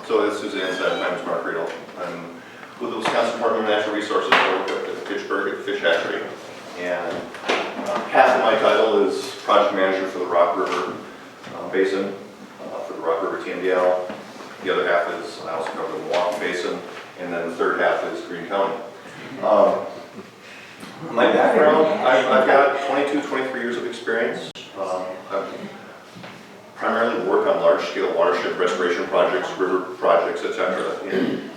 So as Suzanne said, my name is Mark Riedel. I'm with the Wisconsin Department of Natural Resources. I work at Fitchburg at the fish hatchery. And half of my title is project manager for the Rock River Basin, for the Rock River TMDL. The other half is, I also cover the Milwaukee Basin. And then the third half is Greene County. My background, I've got 22, 23 years of experience. I've primarily worked on large-scale watershed restoration projects, river projects, etc.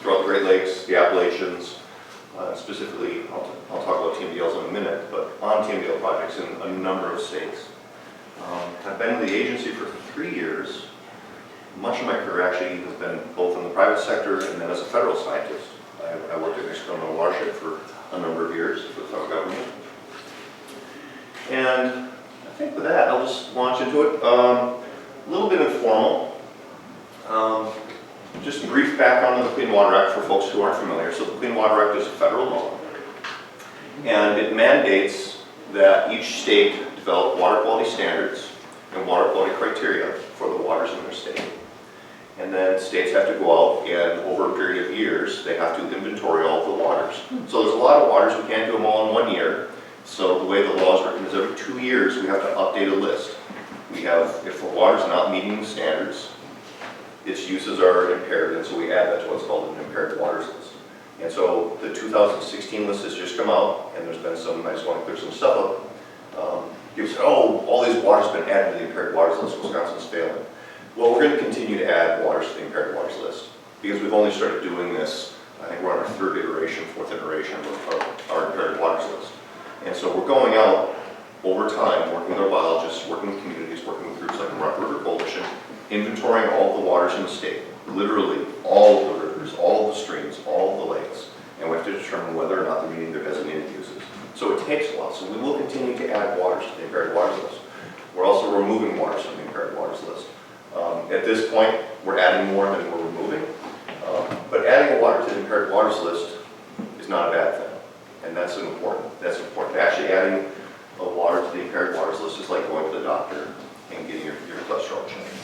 Throughout the Great Lakes, the Appalachians, specifically, I'll talk about TMDLs in a minute, but on TMDL projects in a number of states. I've been with the agency for 3 years. Much of my career actually has been both in the private sector and then as a federal scientist. I worked at an experimental watershed for a number of years for the federal government. And I think with that, I'll just launch into it. A little bit informal. Just a brief background on the Clean Water Act for folks who aren't familiar. So the Clean Water Act is a federal law. And it mandates that each state develop water quality standards and water quality criteria for the waters in their state. And then states have to go out and over a period of years, they have to inventory all of the waters. So there's a lot of waters, we can't do them all in 1 year. So the way the law is written is every 2 years we have to update a list. We have, if the water's not meeting the standards, its uses are impaired, and so we add that to what's called an impaired waters list. And so the 2016 list has just come out, and there's been some, I just want to clear some stuff up. People say, oh, all these waters have been added to the impaired waters list, Wisconsin's failing. Well, we're going to continue to add waters to the impaired waters list because we've only started doing this, I think we're on our third iteration, fourth iteration of our impaired waters list. And so we're going out over time, working with our biologists, working with communities, working with groups like the Rock River Coalition, inventorying all the waters in the state, literally all of the rivers, all of the streams, all of the lakes, and we have to determine whether or not they're meeting their designated uses. So it takes a while, so we will continue to add waters to the impaired waters list. We're also removing waters from the impaired waters list. At this point, we're adding more than we're removing, but adding a water to the impaired waters list is not a bad thing, and that's important. Actually, adding a water to the impaired waters list is like going to the doctor and getting your cholesterol checked.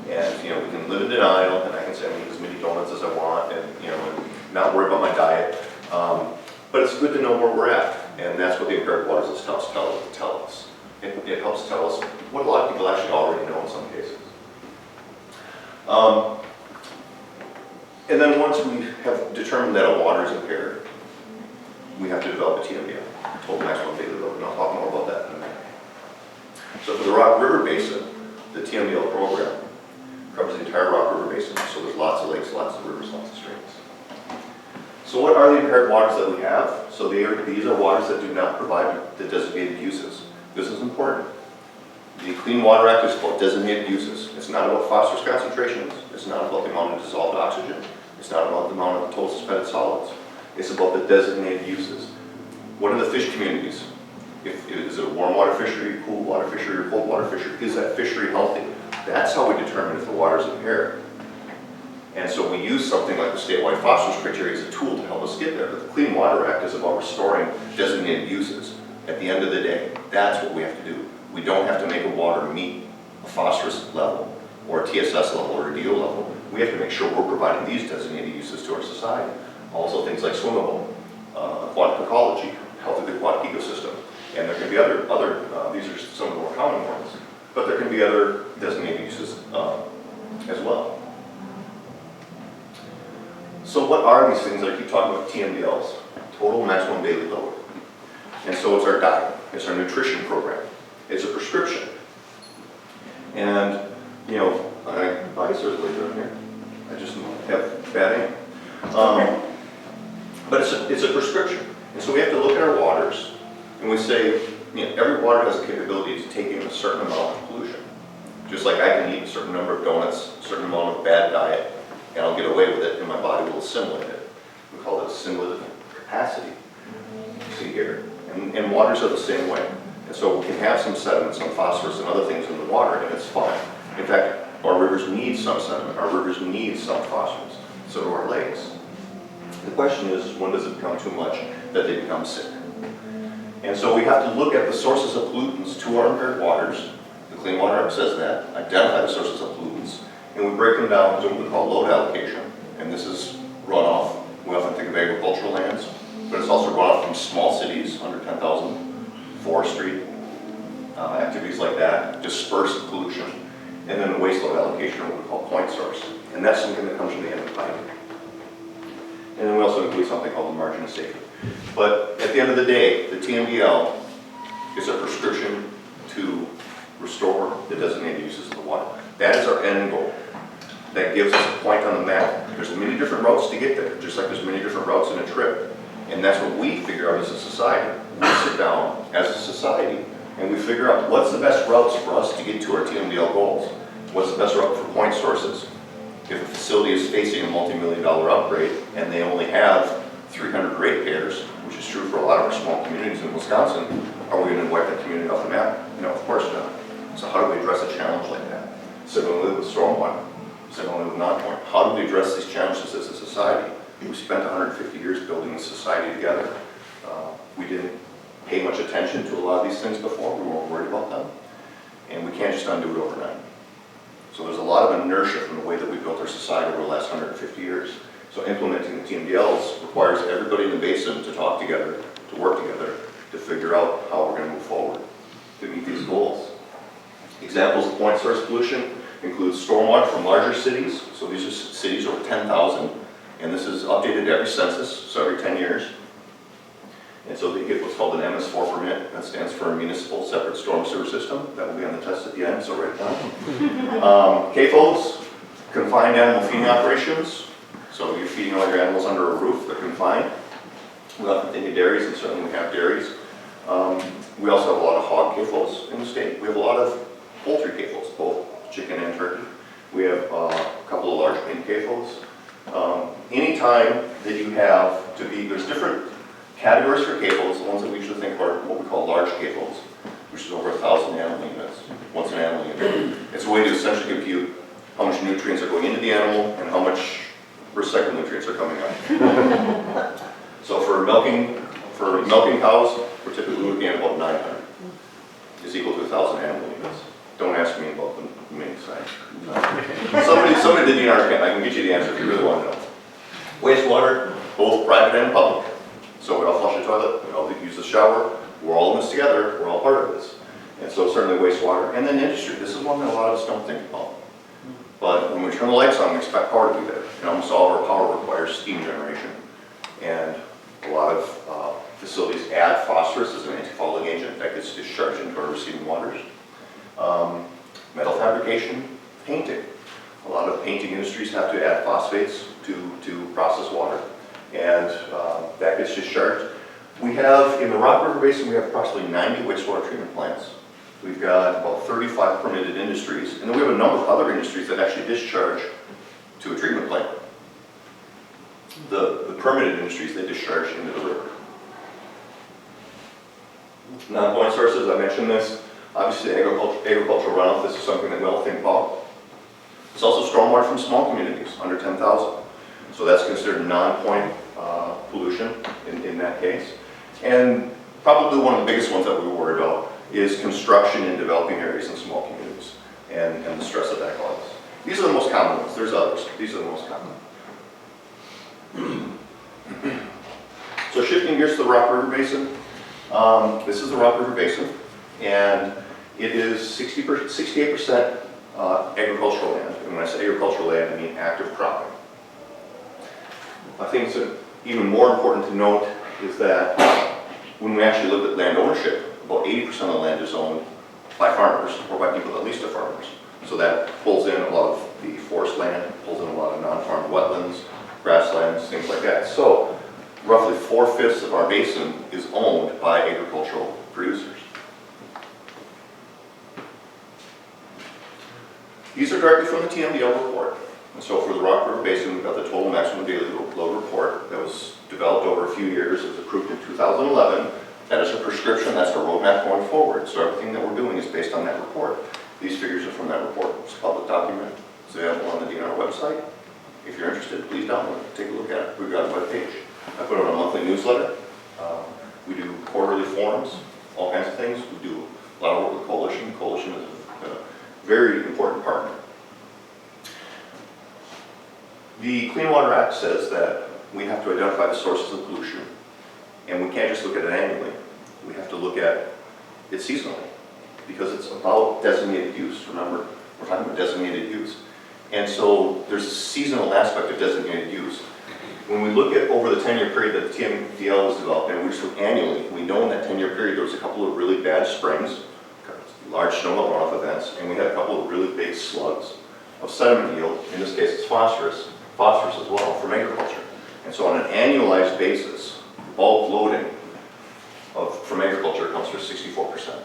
And we can live in denial, and I can say I'm eating as many donuts as I want, and and not worry about my diet. But it's good to know where we're at, and that's what the impaired waters list helps tell us. It helps tell us what a lot of people actually already know in some cases. And then once we have determined that a water is impaired, we have to develop a TMDL, total maximum daily load, and I'll talk more about that in a minute. So for the Rock River Basin, the TMDL program covers the entire Rock River Basin, so there's lots of lakes, lots of rivers, lots of streams. So what are the impaired waters that we have? So these are waters that do not provide the designated uses. This is important. The Clean Water Act is about designated uses. It's not about phosphorus concentrations. It's not about the amount of dissolved oxygen. It's not about the amount of total suspended solids. It's about the designated uses. What are the fish communities? Is it a warm water fishery, cool water fishery, or cold water fishery? Is that fishery healthy? That's how we determine if the water is impaired. And so we use something like the statewide phosphorus criteria as a tool to help us get there. But the Clean Water Act is about restoring designated uses. At the end of the day, that's what we have to do. We don't have to make a water meet a phosphorus level or a TSS level or a DO level. We have to make sure we're providing these designated uses to our society. Also things like swimmable, aquatic ecology, health of the aquatic ecosystem. And there can be other these are some of the more common ones, but there can be other designated uses as well. So what are these things? I keep talking about TMDLs, total maximum daily load. And so it's our diet, it's our nutrition program. It's a prescription. And, I guess there's a later in here. I just have bad aim. But it's a prescription. And so we have to look at our waters, and we say, every water has the capability to take in a certain amount of pollution. Just like I can eat a certain number of donuts, a certain amount of bad diet, and I'll get away with it, and my body will assimilate it. We call it assimilative capacity. See here. And waters are the same way. And so we can have some sediment, some phosphorus, and other things in the water, and it's fine. In fact, our rivers need some sediment. Our rivers need some phosphorus. So do our lakes. The question is, when does it become too much that they become sick? And so we have to look at the sources of pollutants to our impaired waters. The Clean Water Act says that. Identify the sources of pollutants. And we break them down into what we call load allocation. and this is runoff. We often think of agricultural lands, but it's also runoff from small cities, under 10,000, forestry, activities like that, dispersed pollution, and then the waste load allocation, or what we call point source. And that's something that comes from the end of the pipe. And then we also include something called the margin of safety. But at the end of the day, the TMDL is a prescription to restore the designated uses of the water. That is our end goal. That gives us a point on the map. There's many different routes to get there, just like there's many different routes in a trip. And that's what we figure out as a society. We sit down as a society and we figure out what's the best routes for us to get to our TMDL goals. What's the best route for point sources? If a facility is facing a multi-million-dollar upgrade and they only have 300 ratepayers, which is true for a lot of our small communities in Wisconsin, are we going to wipe that community off the map? No, of course not. So how do we address a challenge like that? Similarly with stormwater, similarly with non-point. How do we address these challenges as a society? We spent 150 years building a society together. We didn't pay much attention to a lot of these things before. We weren't worried about them. And we can't just undo it overnight. So there's a lot of inertia from the way that we built our society over the last 150 years. So implementing the TMDLs requires everybody in the basin to talk together, to work together, to figure out how we're going to move forward to meet these goals. Examples of point source pollution include stormwater from larger cities. So these are cities over 10,000, and this is updated every census, so every 10 years. And so they get what's called an MS4 permit. That stands for a municipal separate storm sewer system. That will be on the test at the end, so write it down. CAFOs, confined animal feeding operations. So you're feeding all your animals under a roof, they're confined. We often think of dairies, and certainly we have dairies. We also have a lot of hog CAFOs in the state. We have a lot of poultry CAFOs, both chicken and turkey. We have a couple of large pink CAFOs. Anytime that you have to be, there's different categories for CAFOs. The ones that we usually think are what we call large CAFOs, which is over 1,000 animal units. What's an animal unit? It's a way to essentially compute how much nutrients are going into the animal and how much recycled nutrients are coming out. So for milking cows, we're typically looking at about 900. Is equal to 1,000 animal units. Don't ask me about the main side. Somebody did DNR, I can get you the answer if you really want to know. Wastewater, both private and public. So we all flush the toilet, we all use the shower, we're all in this together, we're all part of this. And so certainly wastewater. And then industry, this is one that a lot of us don't think about. But when we turn the lights on, we expect power to be there. And almost all of our power requires steam generation. And a lot of facilities add phosphorus as an antifouling agent that gets discharged into our receiving waters. Metal fabrication, painting. A lot of painting industries have to add phosphates to process water. And that gets discharged. We have, in the Rock River Basin, we have approximately 90 wastewater treatment plants. We've got about 35 permitted industries, and then we have a number of other industries that actually discharge to a treatment plant. The permitted industries, they discharge into the river. Non-point sources, I mentioned this. Obviously, agricultural runoff, this is something that we all think about. It's also stormwater from small communities, under 10,000. So that's considered non-point pollution in that case. And probably one of the biggest ones that we worry about is construction in developing areas in small communities and the stress that that causes. These are the most common ones. There's others. These are the most common. So shifting gears to the Rock River Basin. This is the Rock River Basin, and it is 68% agricultural land. And when I say agricultural land, I mean active cropping. I think it's even more important to note is that when we actually look at land ownership, about 80% of the land is owned by farmers or by people that lease to farmers. So that pulls in a lot of the forest land, pulls in a lot of non-farm wetlands, grasslands, things like that. So roughly 4/5 of our basin is owned by agricultural producers. These are directly from the TMDL report. And so for the Rock River Basin, we've got the total maximum daily load report that was developed over a few years. It was approved in 2011. That is a prescription, that's our roadmap going forward. So everything that we're doing is based on that report. These figures are from that report. It's a public document. It's available on the DNR website. If you're interested, please download it, take a look at it. We've got a webpage. I put it on a monthly newsletter. We do quarterly forums, all kinds of things. We do a lot of work with Coalition. Coalition is a very important partner. The Clean Water Act says that we have to identify the sources of pollution, and we can't just look at it annually. We have to look at it seasonally, because it's about designated use. Remember, we're talking about designated use. And so there's a seasonal aspect of designated use. When we look at over the 10-year period that the TMDL was developed, and we just look annually, we know in that 10-year period there was a couple of really bad springs, large snowmelt runoff events, and we had a couple of really big slugs of sediment yield. In this case, it's phosphorus as well from agriculture. And so on an annualized basis, bulk loading from agriculture comes to 64%.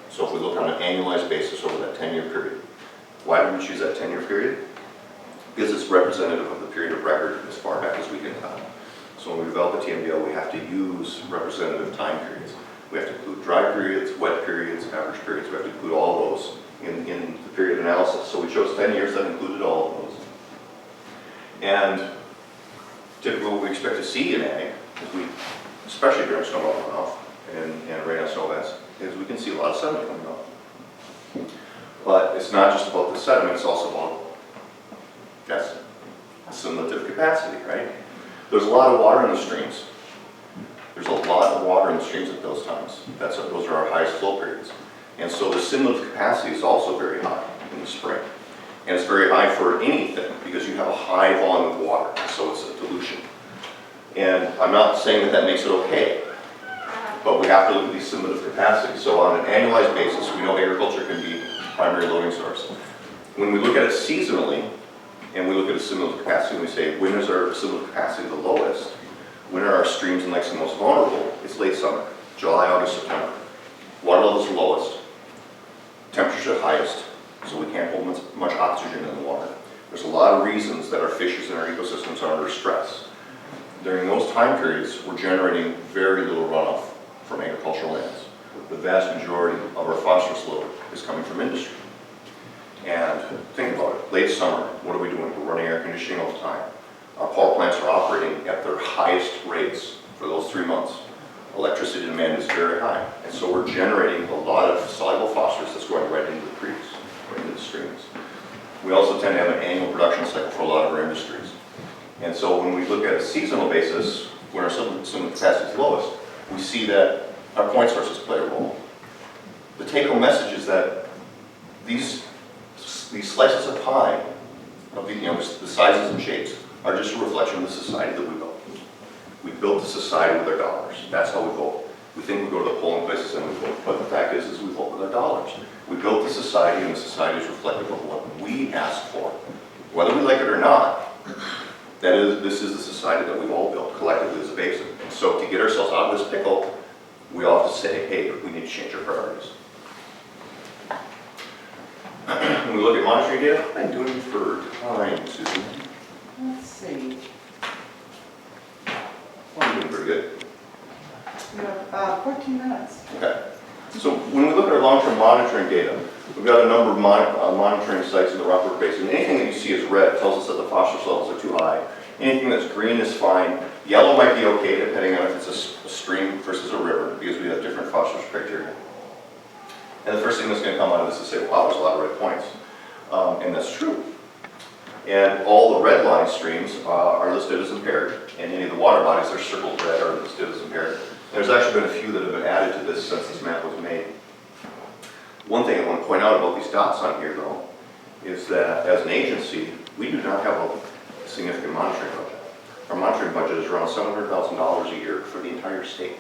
So if we look on an annualized basis over that 10-year period, why do we choose that 10-year period? Because it's representative of the period of record as far back as we can tell. So when we develop a TMDL, we have to use representative time periods. We have to include dry periods, wet periods, average periods. We have to include all those in the period analysis. So we chose 10 years that included all of those. And typically what we expect to see in ag, especially during snowmelt runoff and rain on snow events, is we can see a lot of sediment coming off. But it's not just about the sediment, it's also about assimilative capacity, right? There's a lot of water in the streams. There's a lot of water in the streams at those times. Those are our highest flow periods. And so the assimilative capacity is also very high in the spring. And it's very high for anything because you have a high volume of water, so it's a dilution. And I'm not saying that makes it okay, but we have to look at the assimilative capacity. So on an annualized basis, we know agriculture can be primary loading source. When we look at it seasonally, and we look at assimilative capacity, and we say, when is our assimilative capacity the lowest? When are our streams and lakes the most vulnerable? It's late summer, July, August, September. Water levels are lowest, temperatures are highest, so we can't hold much oxygen in the water. There's a lot of reasons that our fishes and our ecosystems are under stress. During those time periods, we're generating very little runoff from agricultural lands. The vast majority of our phosphorus load is coming from industry. And think about it, late summer, what are we doing? We're running air conditioning all the time. Our power plants are operating at their highest rates for those 3 months. Electricity demand is very high. And so we're generating a lot of soluble phosphorus that's going right into the creeks, right into the streams. We also tend to have an annual production cycle for a lot of our industries. And so when we look at a seasonal basis, when our assimilative capacity is lowest, we see that our point sources play a role. The take-home message is that these slices of pie, of the sizes and shapes, are just a reflection of the society that we built. We built the society with our dollars. That's how we vote. We think we go to the polling places and we vote, but the fact is we vote with our dollars. We built the society, and the society is reflective of what we asked for. Whether we like it or not, this is the society that we've all built collectively as a basin. And so to get ourselves out of this pickle, we all have to say, hey, we need to change our priorities. When we look at monitoring data, what am I doing for time, Susan? Let's see. Well, I'm doing pretty good. You have 14 minutes. Okay. So when we look at our long-term monitoring data, we've got a number of monitoring sites in the Rockford Basin. Anything that you see as red tells us that the phosphorus levels are too high. Anything that's green is fine. Yellow might be okay, depending on if it's a stream versus a river, because we have different phosphorus criteria. And the first thing that's going to come out of this is say, wow, there's a lot of red points. And that's true. And all the red line streams are listed as impaired, and any of the water bodies that are circled red are listed as impaired. There's actually been a few that have been added to this since this map was made. One thing I want to point out about these dots on here, though, is that as an agency, we do not have a significant monitoring budget. Our monitoring budget is around $700,000 a year for the entire state.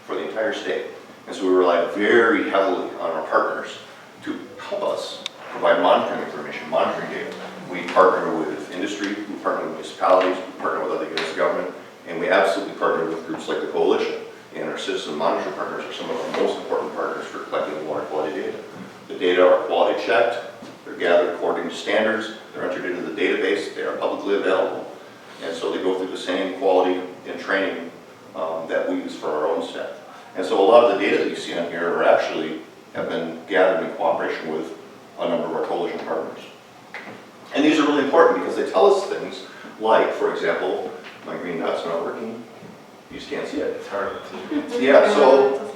For the entire state. And so we rely very heavily on our partners to help us provide monitoring information, monitoring data. We partner with industry, we partner with municipalities, we partner with other units of government, and we absolutely partner with groups like the Coalition. And our citizen monitoring partners are some of our most important partners for collecting water quality data. The data are quality checked, they're gathered according to standards, they're entered into the database, they are publicly available. And so they go through the same quality and training that we use for our own staff. And so a lot of the data that you see on here have been gathered in cooperation with a number of our coalition partners. And these are really important because they tell us things like, for example, my green dot's not working. You just can't see it. It's hard to see. Yeah, so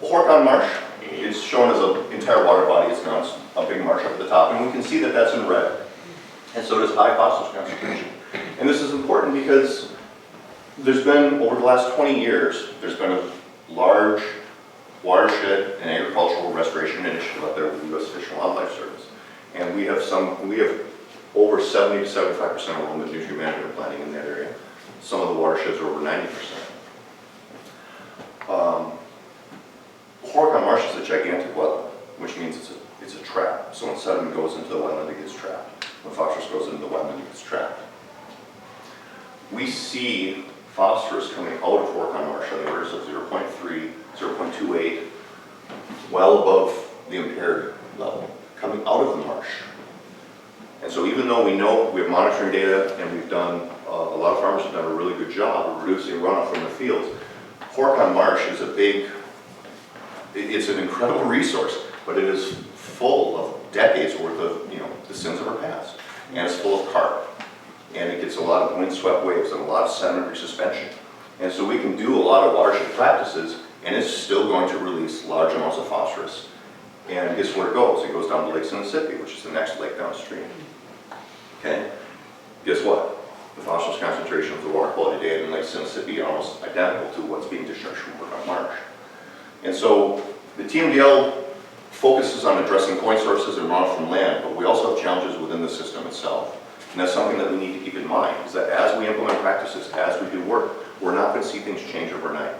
Horcon Marsh is shown as an entire water body. It's not a big marsh up at the top, and we can see that that's in red. and so does high phosphorus concentration. And this is important because there's been, over the last 20 years, there's been a large watershed and agricultural restoration initiative up there with the U.S. Fish and Wildlife Service. And we have over 70 to 75% of land with nutrient management planning in that area. Some of the watersheds are over 90%. Horicon Marsh is a gigantic wetland, which means it's a trap. So when sediment goes into the wetland, it gets trapped. When phosphorus goes into the wetland, it gets trapped. We see phosphorus coming out of Horicon Marsh on the orders of 0.3, 0.28, well above the impaired level, coming out of the marsh. And so even though we know we have monitoring data and we've done, a lot of farmers have done a really good job of reducing runoff from the fields, Horicon Marsh is it's an incredible resource, but it is full of decades worth of, the sins of our past. And it's full of carp. And it gets a lot of windswept waves and a lot of sedimentary suspension. And so we can do a lot of watershed practices, and it's still going to release large amounts of phosphorus. And guess where it goes? It goes down to Lake Mississippi, which is the next lake downstream. Okay? Guess what? The phosphorus concentration of the water quality data in Lake Mississippi are almost identical to what's being discharged from Horicon Marsh. And so the TMDL focuses on addressing point sources and runoff from land, but we also have challenges within the system itself. And that's something that we need to keep in mind, is that as we implement practices, as we do work, we're not going to see things change overnight.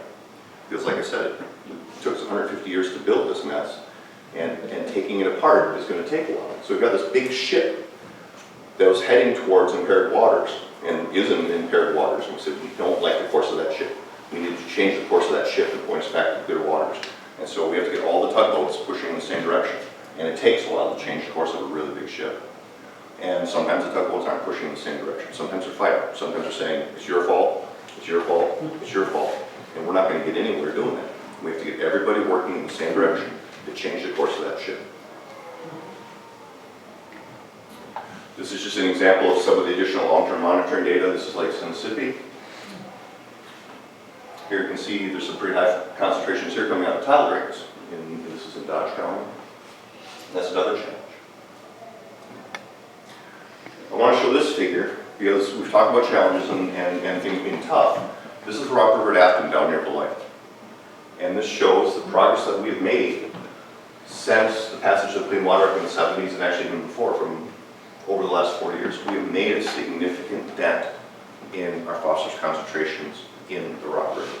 Because like I said, it took us 150 years to build this mess, and taking it apart is going to take a while. So we've got this big ship that was heading towards impaired waters, and is in impaired waters, and we said we don't like the course of that ship. We need to change the course of that ship and point us back to clear waters. And so we have to get all the tugboats pushing in the same direction. And it takes a while to change the course of a really big ship. And sometimes the tugboats aren't pushing in the same direction. Sometimes they're fighting. Sometimes they're saying, it's your fault, it's your fault, it's your fault. And we're not going to get anywhere doing that. We have to get everybody working in the same direction to change the course of that ship. This is just an example of some of the additional long-term monitoring data. This is Lake Mississippi. Here you can see there's some pretty high concentrations here coming out of tile drains. This is in Dodge County. That's another challenge. I want to show this figure because we've talked about challenges and things being tough. This is the Rock River Rafting down near Beloit. And this shows the progress that we've made since the passage of the Clean Water Act in the 70s, and actually even before, from over the last 40 years. We have made a significant dent in our phosphorus concentrations in the Rock River.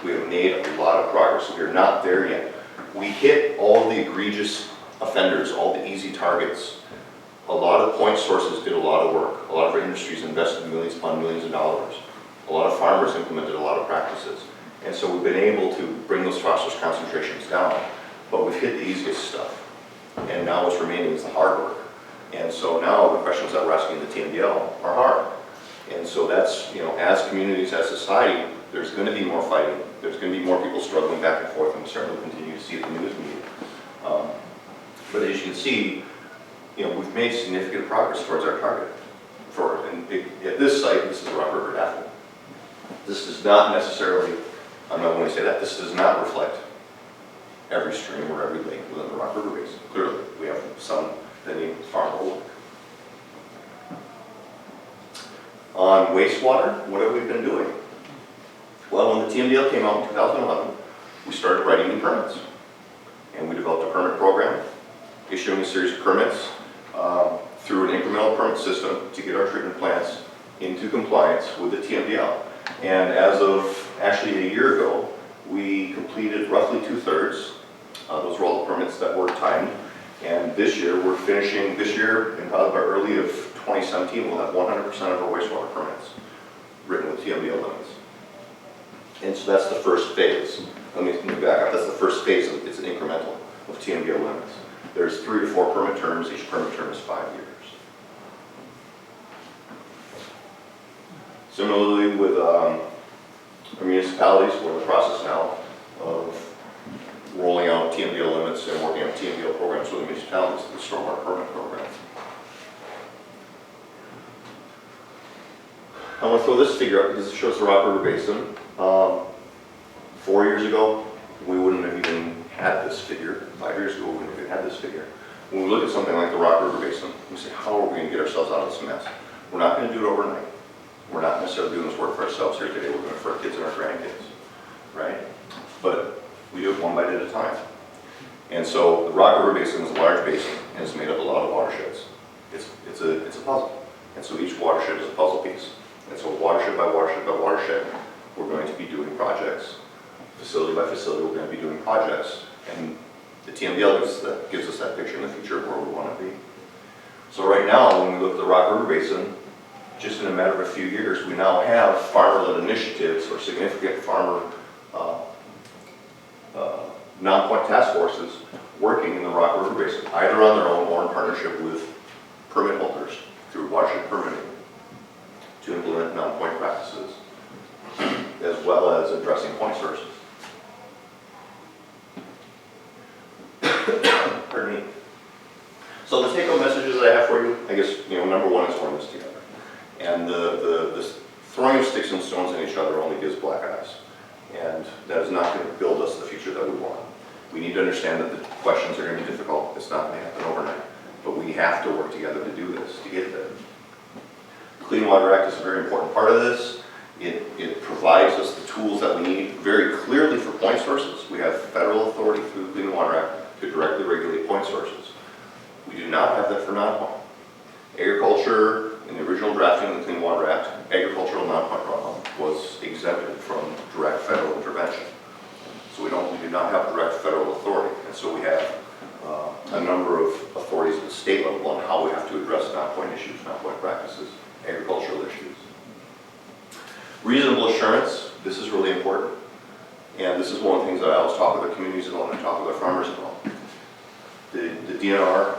We have made a lot of progress. We are not there yet. We hit all the egregious offenders, all the easy targets. A lot of point sources did a lot of work. A lot of our industries invested millions upon millions of dollars. A lot of farmers implemented a lot of practices. And so we've been able to bring those phosphorus concentrations down. But we've hit the easiest stuff. And now what's remaining is the hard work. And so now the questions that we're asking the TMDL are hard. And so that's, as communities, as society, there's going to be more fighting. There's going to be more people struggling back and forth, and we certainly continue to see it in the news media. But as you can see, we've made significant progress towards our target. At this site, this is the Rock River Rafting. This does not necessarily, I'm not going to say that, this does not reflect every stream or every lake within the Rock River Basin. Clearly, we have some that need far more work. On wastewater, what have we been doing? Well, when the TMDL came out in 2011, we started writing new permits. And we developed a permit program, issuing a series of permits through an incremental permit system to get our treatment plants into compliance with the TMDL. And as of actually a year ago, we completed roughly 2/3. Those were all the permits that were timed. And this year, we're finishing, in probably by early of 2017, we'll have 100% of our wastewater permits written with TMDL limits. And so that's the first phase. Let me back up. That's the first phase. It's an incremental of TMDL limits. There's 3 to 4 permit terms. Each permit term is 5 years. Similarly with our municipalities, we're in the process now of rolling out TMDL limits and working on TMDL programs with the municipalities, the stormwater permit program. I want to throw this figure up because it shows the Rock River Basin. 4 years ago, we wouldn't have even had this figure. 5 years ago, we wouldn't have even had this figure. when we look at something like the Rock River Basin, we say, how are we going to get ourselves out of this mess? We're not going to do it overnight. We're not necessarily doing this work for ourselves here today. We're doing it for our kids and our grandkids, right? But we do it one bite at a time. And so the Rock River Basin is a large basin, and it's made up of a lot of watersheds. It's a puzzle. And so each watershed is a puzzle piece. And so watershed by watershed by watershed, we're going to be doing projects. Facility by facility, we're going to be doing projects. And the TMDL gives us that picture in the future of where we want to be. So right now, when we look at the Rock River Basin, just in a matter of a few years, we now have farmer-led initiatives or significant farmer non-point task forces working in the Rock River Basin, either on their own or in partnership with permit holders through watershed permitting to implement non-point practices, as well as addressing point sources. Pardon me. So the take-home messages that I have for you, I guess, number one is throwing this together. And the throwing of sticks and stones at each other only gives black eyes. And that is not going to build us the future that we want. We need to understand that the questions are going to be difficult. It's not going to happen overnight. But we have to work together to do this, to get there. The Clean Water Act is a very important part of this. It provides us the tools that we need very clearly for point sources. We have federal authority through the Clean Water Act to directly regulate point sources. We do not have that for non-point. Agriculture, in the original drafting of the Clean Water Act, agricultural non-point runoff was exempted from direct federal intervention. So we do not have direct federal authority. And so we have a number of authorities at the state level on how we have to address non-point issues, non-point practices, agricultural issues. Reasonable assurance, this is really important. And this is one of the things that I always talk with our communities about and I talk with our farmers about. The DNR,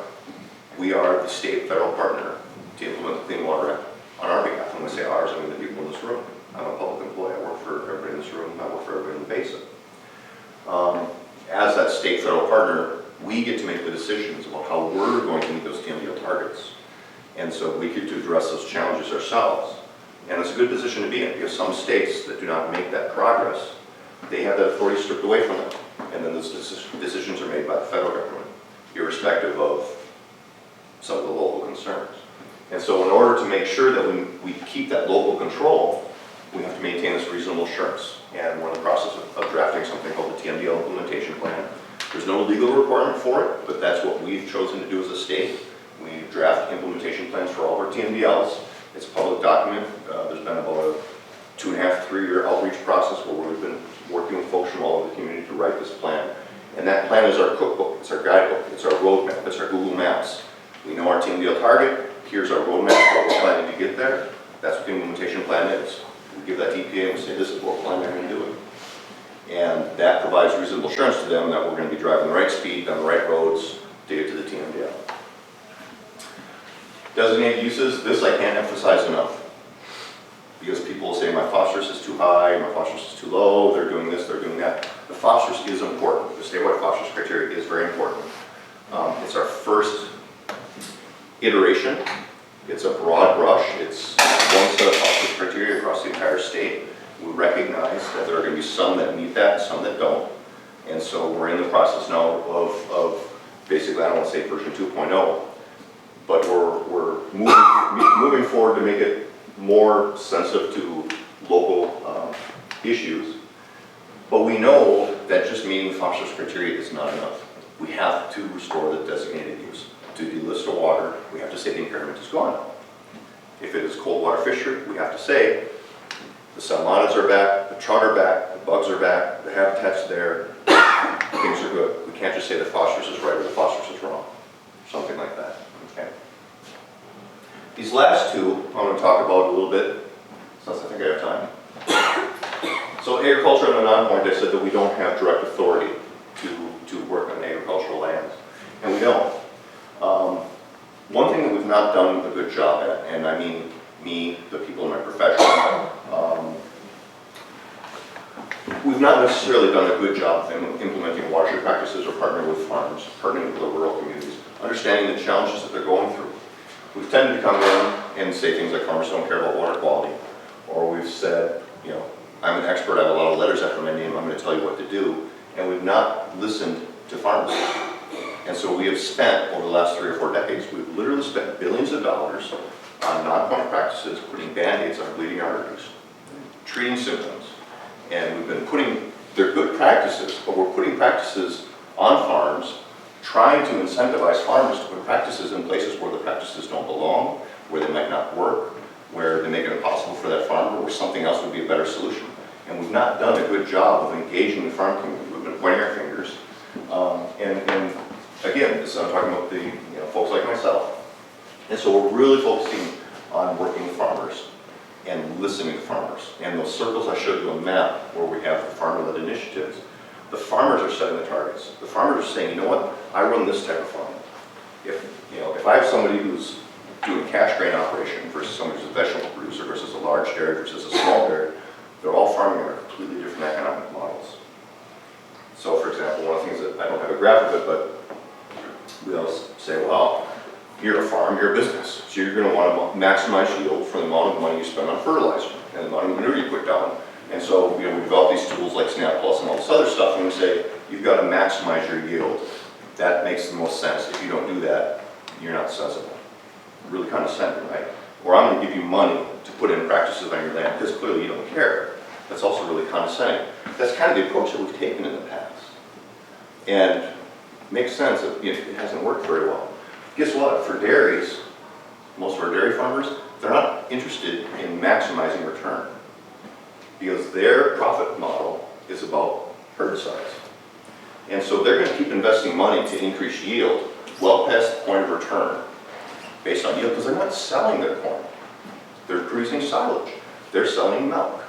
we are the state federal partner to implement the Clean Water Act on our behalf. When I say ours, I mean the people in this room. I'm a public employee. I work for everybody in this room. I work for everybody in the basin. As that state federal partner, we get to make the decisions about how we're going to meet those TMDL targets. And so we get to address those challenges ourselves. And it's a good position to be in because some states that do not make that progress, they have that authority stripped away from them. And then those decisions are made by the federal government, irrespective of some of the local concerns. And so in order to make sure that we keep that local control, we have to maintain this reasonable assurance. And we're in the process of drafting something called the TMDL implementation plan. There's no legal requirement for it, but that's what we've chosen to do as a state. We draft implementation plans for all of our TMDLs. It's a public document. There's been about a 2.5 to 3 year outreach process where we've been working with folks from all over the community to write this plan. And that plan is our cookbook, it's our guidebook, it's our roadmap, it's our Google Maps. We know our TMDL target. Here's our roadmap for what we're planning to get there. That's what the implementation plan is. We give that to EPA and we say, this is what we're planning on doing. And that provides reasonable assurance to them that we're going to be driving the right speed on the right roads to get to the TMDL. Designated uses, this I can't emphasize enough. Because people will say my phosphorus is too high, my phosphorus is too low, they're doing this, they're doing that. The phosphorus is important. The statewide phosphorus criteria is very important. It's our first iteration. It's a broad brush. It's one set of phosphorus criteria across the entire state. We recognize that there are going to be some that meet that, some that don't. And so we're in the process now of basically, I don't want to say version 2.0, but we're moving forward to make it more sensitive to local issues. But we know that just meeting the phosphorus criteria is not enough. We have to restore the designated use. To delist the water, we have to say the impairment is gone. If it is cold water fishery, we have to say the salmonids are back, the trout are back, the bugs are back, the habitat's there, things are good. We can't just say the phosphorus is right or the phosphorus is wrong, something like that. Okay. These last two I'm going to talk about a little bit, since I think I have time. So agriculture on the non-point, I said that we don't have direct authority to work on agricultural lands, and we don't. One thing that we've not done a good job at, and I mean me, the people in my profession, we've not necessarily done a good job of implementing watershed practices or partnering with farms, partnering with the rural communities, understanding the challenges that they're going through. We've tended to come in and say things like farmers don't care about water quality, or we've said, I'm an expert, I have a lot of letters after my name, I'm going to tell you what to do, and we've not listened to farmers. And so we have spent, over the last 3 or 4 decades, we've literally spent billions of dollars on non-point practices, putting Band-Aids on bleeding arteries, treating symptoms. And we've been putting, they're good practices, but we're putting practices on farms, trying to incentivize farmers to put practices in places where the practices don't belong, where they might not work, where they make it impossible for that farmer, where something else would be a better solution. And we've not done a good job of engaging the farm community. We've been pointing our fingers. And again, this, I'm talking about the folks like myself. And so we're really focusing on working with farmers and listening to farmers. And those circles I showed you on the map where we have the farmer-led initiatives, the farmers are setting the targets. The farmers are saying, you know what, I run this type of farm. If I have somebody who's doing a cash grain operation versus somebody who's a vegetable producer versus a large dairy versus a small dairy, they're all farming under completely different economic models. So for example, one of the things that I don't have a graph of it, but we always say, well, you're a farm, you're a business. So you're going to want to maximize yield for the amount of money you spend on fertilizer and the amount of manure you put down. And so we develop these tools like Snap Plus and all this other stuff, and we say, you've got to maximize your yield. That makes the most sense. If you don't do that, you're not sensible. Really condescending, right? Or I'm going to give you money to put in practices on your land because clearly you don't care. That's also really condescending. That's kind of the approach that we've taken in the past. And it makes sense that it hasn't worked very well. Guess what? For dairies, most of our dairy farmers, they're not interested in maximizing return because their profit model is about herd size. And so they're going to keep investing money to increase yield well past the point of return based on yield because they're not selling their corn. They're producing silage. They're selling milk.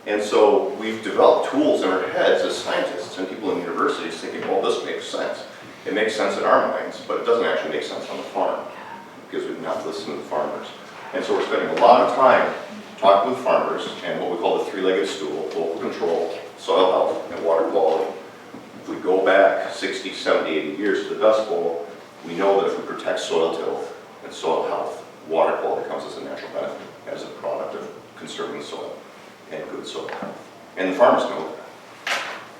And so we've developed tools in our heads as scientists and people in universities thinking, well, this makes sense. It makes sense in our minds, but it doesn't actually make sense on the farm because we've not listened to the farmers. And so we're spending a lot of time talking with farmers and what we call the three-legged stool, local control, soil health, and water quality. If we go back 60, 70, 80 years to the Dust Bowl, we know that if we protect soil tilth and soil health, water quality comes as a natural benefit, as a product of conserving the soil and good soil health. And the farmers know that.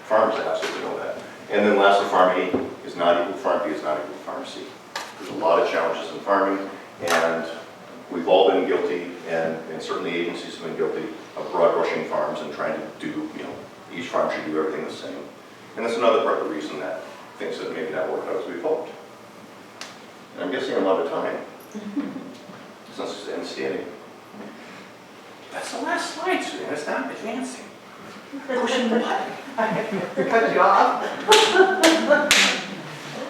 Farmers absolutely know that. And then lastly, Farm A is not equal to Farm B, is not equal to Farm C. There's a lot of challenges in farming, and we've all been guilty, and certainly agencies have been guilty of broad brushing farms and trying to do, each farm should do everything the same. And that's another part of the reason that things have maybe not worked out as we've hoped. And I'm guessing I'm out of time. It's not just end standing. That's the last slide, Susan. It's not advancing. Pushing the button. Cut you off.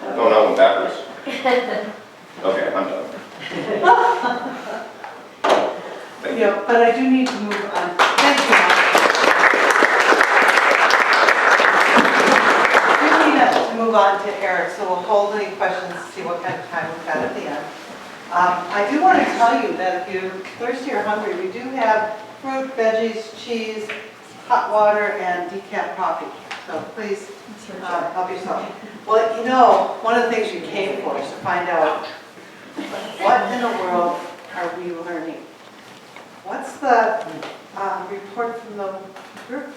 No, I went backwards. Okay, I'm done. Thank you. But I do need to move on. Thank you, Mark. We need to move on to Eric, so we'll hold any questions to see what kind of time we've got at the end. I do want to tell you that if you're thirsty or hungry, we do have fruit, veggies, cheese, hot water, and decaf coffee. So please help yourself. Well, one of the things you came for is to find out what in the world are we learning? What's the report from the river?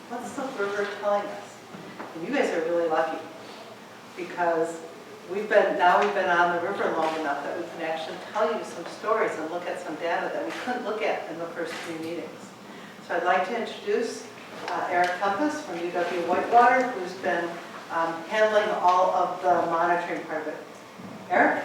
What's the river telling us? And you guys are really lucky because we've been on the river long enough that we can actually tell you some stories and look at some data that we couldn't look at in the first 3 meetings. So I'd like to introduce Eric Compass from UW Whitewater, who's been handling all of the monitoring part of it. Eric?